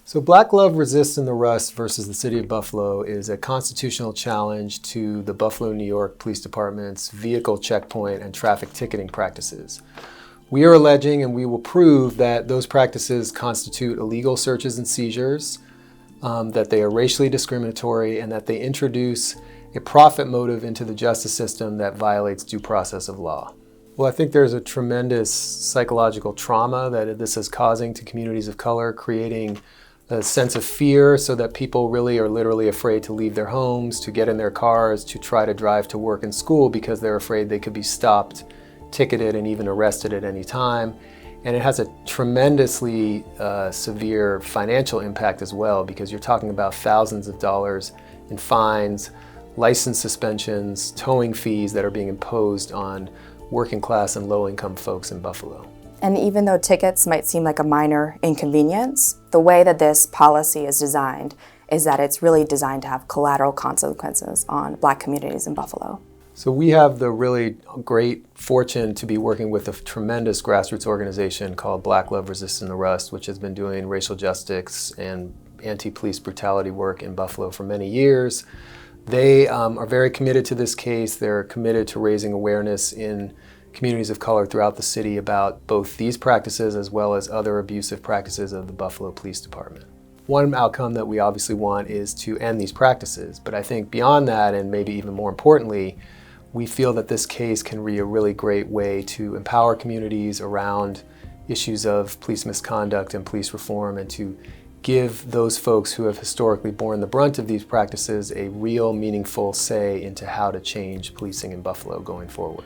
So Black Love Resists in the Rust versus the City of Buffalo is a constitutional challenge to the Buffalo, New York Police Department's vehicle checkpoint and traffic ticketing practices. We are alleging, and we will prove, that those practices constitute illegal searches and seizures, that they are racially discriminatory, and that they introduce a profit motive into the justice system that violates due process of law. Well, I think there's a tremendous psychological trauma that this is causing to communities of color, creating a sense of fear so that people really are literally afraid to leave their homes, to get in their cars, to try to drive to work and school because they're afraid they could be stopped, ticketed, and even arrested at any time. And it has a tremendously severe financial impact as well, because you're talking about thousands of dollars in fines, license suspensions, towing fees that are being imposed on working class and low-income folks in Buffalo. And even though tickets might seem like a minor inconvenience, the way that this policy is designed is that it's really designed to have collateral consequences on Black communities in Buffalo. So we have the really great fortune to be working with a tremendous grassroots organization called Black Love Resists in the Rust, which has been doing racial justice and anti-police brutality work in Buffalo for many years. They are very committed to this case. They're committed to raising awareness in communities of color throughout the city about both these practices as well as other abusive practices of the Buffalo Police Department. One outcome that we obviously want is to end these practices, but I think beyond that, and maybe even more importantly, we feel that this case can be a really great way to empower communities around issues of police misconduct and police reform, and to give those folks who have historically borne the brunt of these practices a real, meaningful say into how to change policing in Buffalo going forward.